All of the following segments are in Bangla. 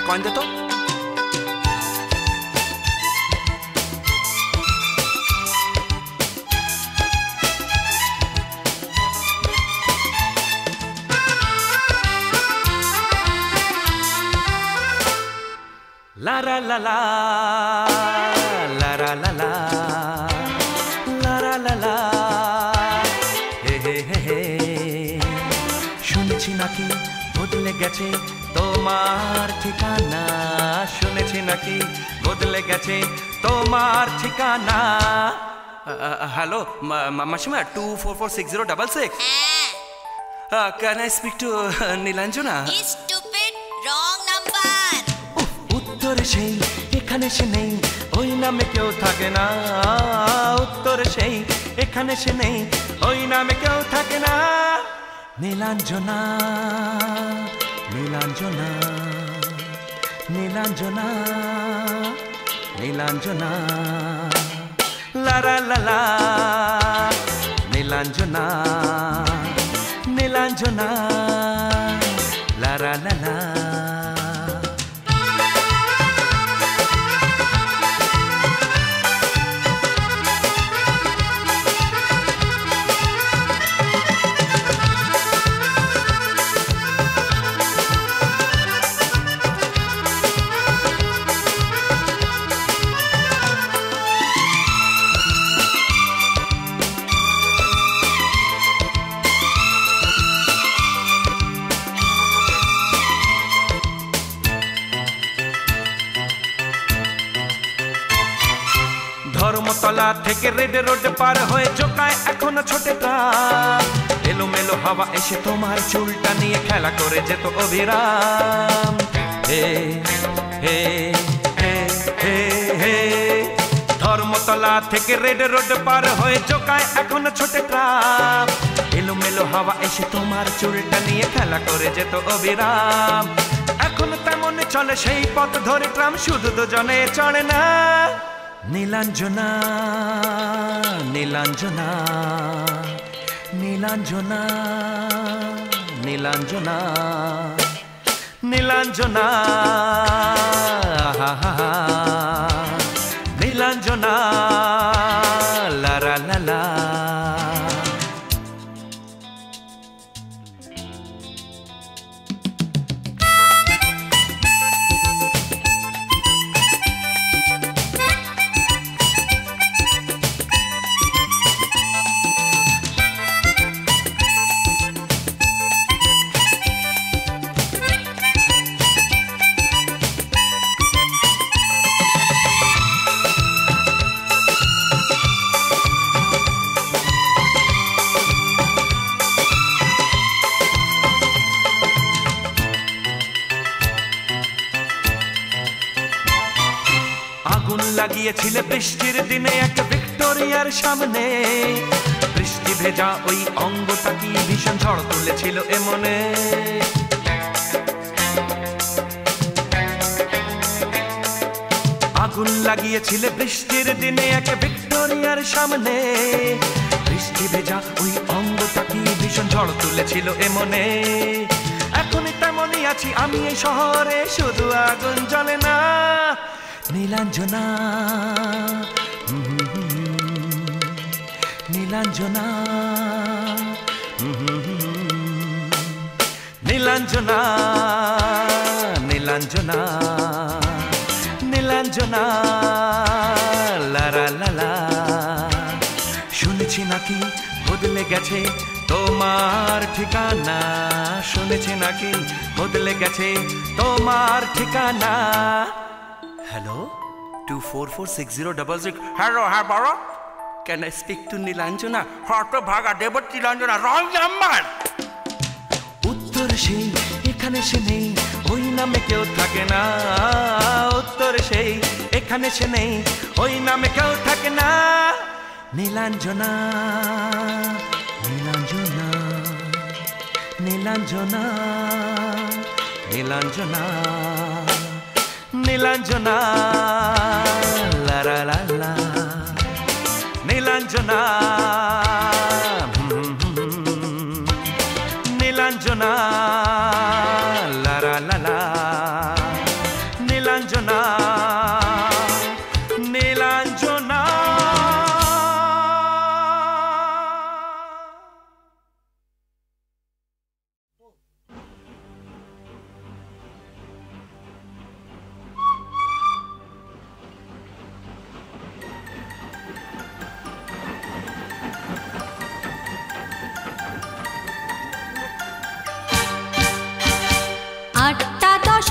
কয়েন দে তো। লা লা লা লা লা লা লা লা লা লা লা হে হে হে হে। শুনেছি নাকি বদলে গেছে তোমার ঠিকানা, শুনেছি নাকি বদলে গেছে তোমার ঠিকানা। হ্যালো মাসিমা, 244606। Can I speak to Nilanjana? Stupid, wrong number. উত্তরে সেই এখানে সে নেই, ওই নামে কেউ থাকে না। উত্তরে সেই এখানে সে নেই, ওই নামে কেউ থাকে না। নীলাঞ্জনা নীলাঞ্জনা নীলাঞ্জনা নীলাঞ্জনা লা লা লা লা নীলাঞ্জনা নীলাঞ্জনা লা লা লা লা। ধর্মতলা থেকে রেড রোড পার হয়ে চোকায় এখনো ছোটে ট্রাম। এলোমেলো হাওয়া এসে তোমার চুলটা নিয়ে খেলা করে যেত অবিরাম। হে হে হে হে হে। ধর্মতলা থেকে রেড রোড পার হয়ে চোকায় এখনো ছোটে ট্রাম। এলোমেলো হাওয়া এসে তোমার চুলটা নিয়ে খেলা করে যেত অবিরাম। এখন তেমন চলে সেই পথ ধরে ট্রাম, শুধু দুজনে চড়ে না। নীলাঞ্জনা নীলাঞ্জনা নীলাঞ্জনা নীলাঞ্জনা নীলাঞ্জনা নীলাঞ্জনা লা লা লা লা। আগুন লাগিয়েছিলে বৃষ্টির দিনে এক ভিক্টোরিয়ার সামনে। বৃষ্টি ভেজা ওই অঙ্গটা কি ভীষণ ঝড় তুলেছিল এমনে। আগুন লাগিয়েছিলে বৃষ্টির দিনে এক ভিক্টোরিয়ার সামনে। বৃষ্টি ভেজা ওই অঙ্গটা কি ভীষণ ঝড় তুলেছিল এমনে। এখনই তেমনই আছি আমি এই শহরে, শুধু আগুন জ্বলে না। নীলাঞ্জনা নীলাঞ্জনা নীলাঞ্জনা নীলাঞ্জনা নীলাঞ্জনা লা লা লা লা। শুনেছি নাকি বদলে গেছে তোমার ঠিকানা, শুনেছি নাকি বদলে গেছে তোমার ঠিকানা। হ্যালো 244606। হ্যালো, হ্যাঁ বড়। Can I speak to Nilanjana? Hot Bhaga Dev Nilanjana, wrong number. উত্তর সেই এখানে সে নেই, ওই নামে কেউ থাকে না। উত্তর সেই এখানে সে নেই, ওই নামে কেউ থাকে না। নীলাঞ্জনা নীলাঞ্জনা নীলাঞ্জনা নীলাঞ্জনা নীলাঞ্জনা লা লা লা লা। নীলাঞ্জনা নীলাঞ্জনা লা লা লা লা।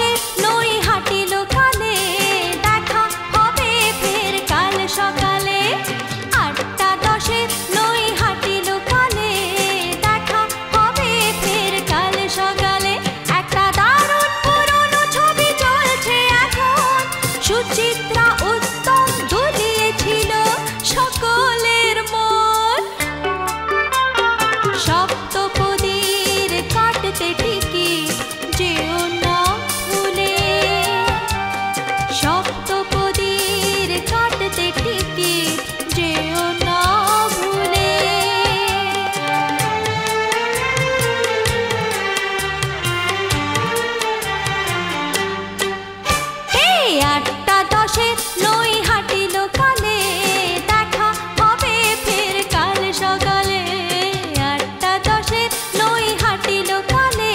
দশে নই হাঁটিল কালে, দেখা হবে ফের কাল সকালে। আটটা দশে নই হাঁটিল কালে, দেখা হবে ফের কাল সকালে। একটা দারুণ পুরনো ছবি চলছে এখন, সুচিত্রা উত্তম দুলিয়েছিল সকলের মন। সপ্তপদীর কাটতে টিকিট যেও না ভুলে, সপ্তপদীর কাটতে টিকিট যেও না ভুলে। এই আটটা দশে নই হাঁটিল কালে, দেখা হবে ফের কাল সকালে। আটটা দশে নই হাঁটিল কালে,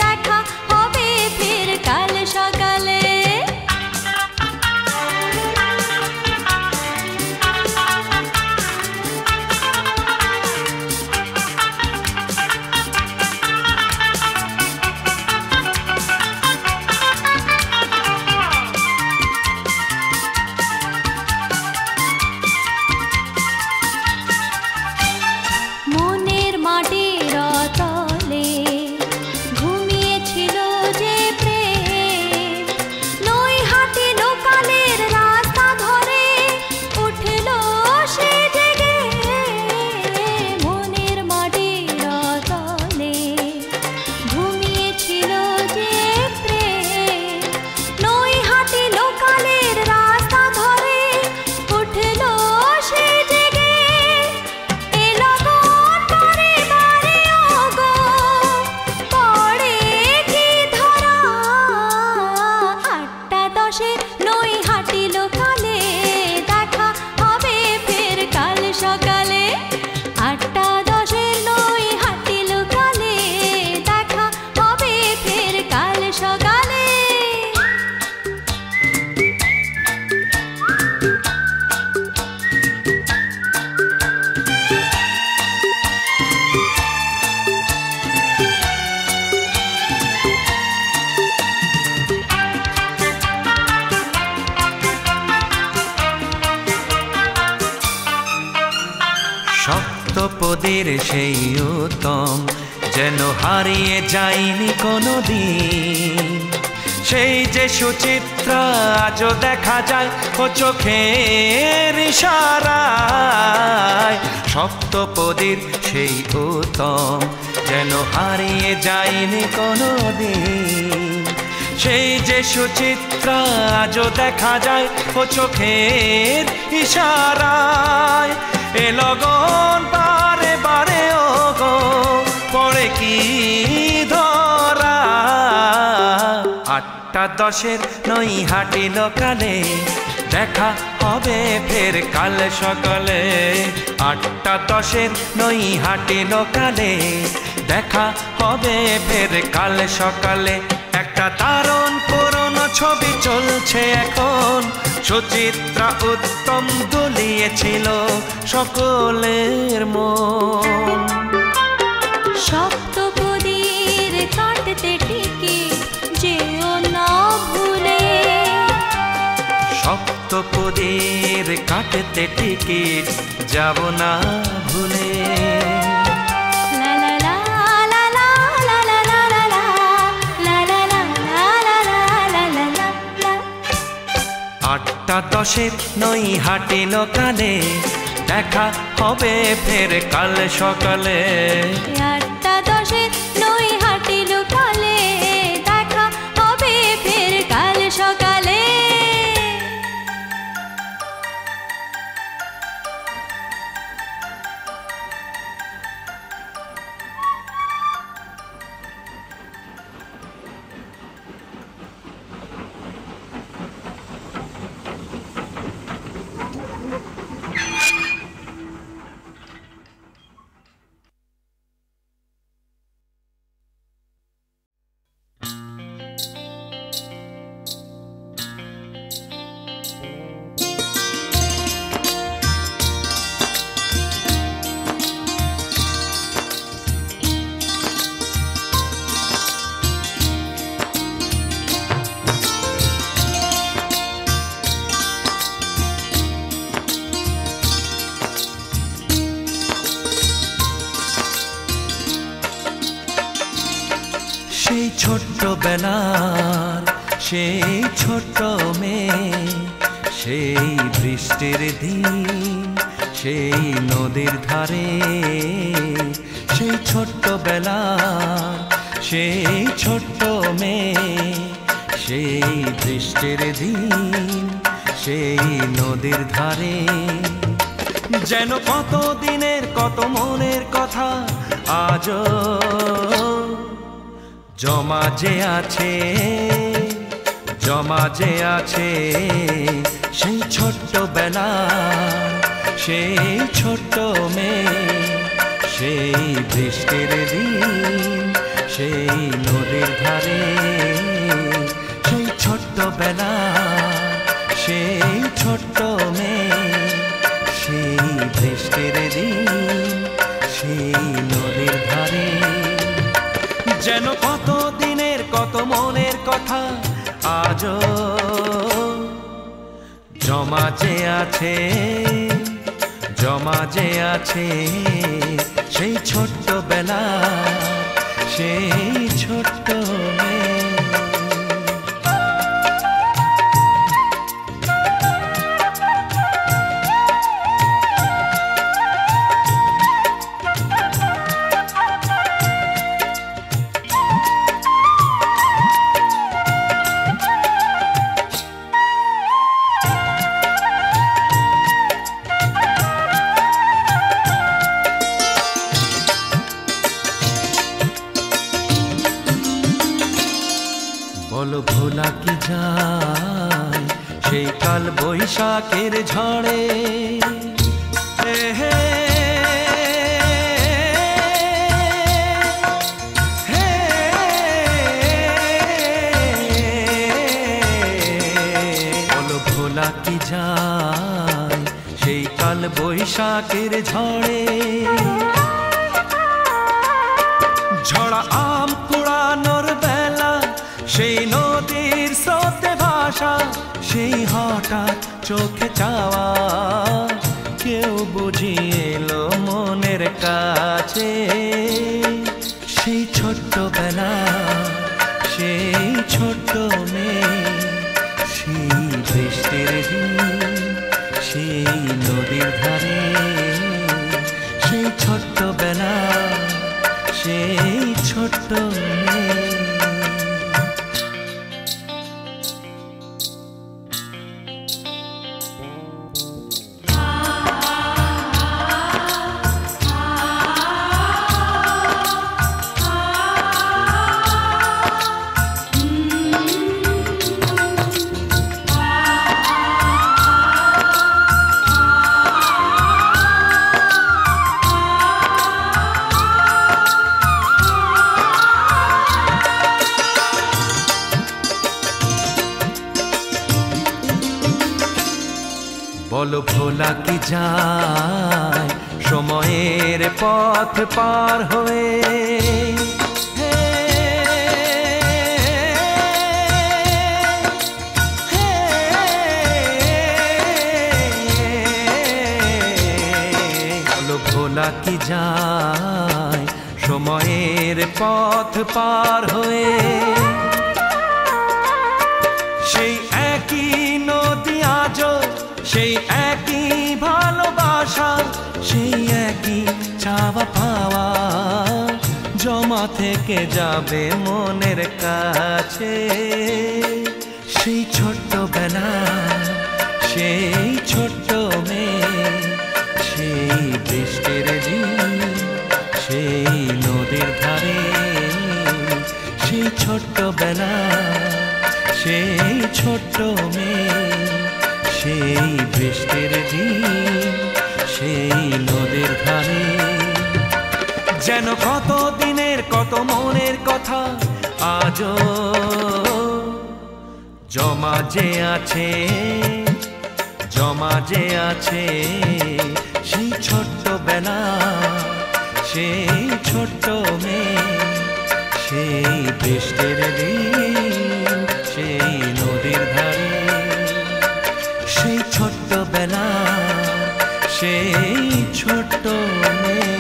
দেখা হবে ফের কাল সকালে। মনের মাটির তলে ঘুমিয়েছিল যে প্রেম, নই হাঁটিল কালের রাস্তা ধরে উঠল সে জেগে। মনের মাটির তলে ঘুমিয়েছিল যে প্রেম, নই হাঁটিল কালের রাস্তা ধরে উঠল সে জেগে। এলো মন বারে বারে ওগো, পড়ে কি ধরা। আটটা দশে নই হাঁটিল কালে, দেখা হবে ফের কাল সকালে। আটটা দশে নই হাঁটিল কালে, দেখা হবে ফের কাল সকালে। সপ্তপদীর সেই উত্তম যেন হারিয়ে যায়নি কোনোদিন। সেই যে সুচিত্রা আজও দেখা যায় ও চোখের ইশারায়। সপ্তপদীর সেই উত্তম যেন হারিয়ে যায়নি কোনোদিন। সেই যে সুচিত্রা আজও দেখা যায় ও চোখের ইশারায়। এ লগন বারে বারে ওগো, পড়ে কি ধরা। আটটা দশের নই হাঁটিল কালে, দেখা হবে ফের কাল সকালে। আটটা দশের নই হাঁটিল কালে, দেখা হবে ফের কাল সকালে। একটা দারুণ পুরনো ছবি চলছে এখন, সুচিত্রা উত্তম দুলিয়েছিল সকলের মন। সপ্তপদীর কাটতে টিকিট যেও না ভুলে, সপ্তপদীর কাটতে টিকিট যাব না ভুলে। লা লা লা লা লা লা লা লা লা লা লা লা লা লা লা লা লা। আটটা দশের নই হাঁটিল কালে, দেখা হবে ফের কাল সকালে। আটটা দশে নই হাঁটিল কালে, দেখা হবে ফের কাল সকালে। বেলার সেই ছোট্ট মেয়ে, সেই বৃষ্টির দিন সেই নদীর ধারে, সেই ছোট্ট বেলার সেই ছোট্ট মেয়ে, সেই বৃষ্টির দিন সেই নদীর ধারে। যেন কত দিনের কত মনের কথা আজও জমা যে আছে, জমা যে আছে সেই ছোট্ট বেলা, সেই ছোট্ট মেয়ে, সেই বৃষ্টির দিন সেই নদীর ধারে, সেই ছোট্ট বেলা সেই ছোট্ট মেয়ে, সেই বৃষ্টির দিন সেই নদীর ধারে। যেন কত দিনের কত মনের কথা আজও জমা যে আছে, জমা যে আছে সেই ছোট্ট বেলা সেই ছোট্ট মেয়ে। বলো ভোলা কি যায় সেই কাল বৈশাখের ঝড়ে, হে বলো ভোলা কি যায় সেই কাল বৈশাখের ঝড়ে। ঝড়া আম কুড়ানোর বেলা সেই নদীর স্রোতে ভাষা, সেই হঠাৎ চোখে চাওয়া কেউ বুঝিয়ে এলো মনের কাছে। সেই ছোট্ট বেলা সেই ছোট্ট মেয়ে, সেই বৃষ্টির দিন সেই নদীর ধারে, সেই ছোট্ট বেলা সেই ছোট্ট মেয়ে। বলো ভোলা কি যায় সময়ের পথ পার হয়ে, বলো ভোলা কি যায় সময়ের পথ পার হয়ে। সেই একই নদী আজও সেই একই ভালোবাসা, সেই একই চাওয়া পাওয়া জমা থেকে যাবে মনের কাছে। সেই ছোট্ট বেলা সেই ছোট্ট মেয়ে, সেই বৃষ্টির দিন সেই নদীর ধারে, সেই ছোট্ট বেলা সেই ছোট্ট মেয়ে, সেই বৃষ্টির দিন সেই নদীর ধারে। যেন কত দিনের কত মনের কথা আজও জমা যে আছে, জমা যে আছে সেই ছোট্ট বেলা সেই ছোট্ট মেয়ে, সেই বৃষ্টির দিন সেই নদীর ধারে, সেই ছোট্ট বেলা সেই ছোট্ট মেয়ে।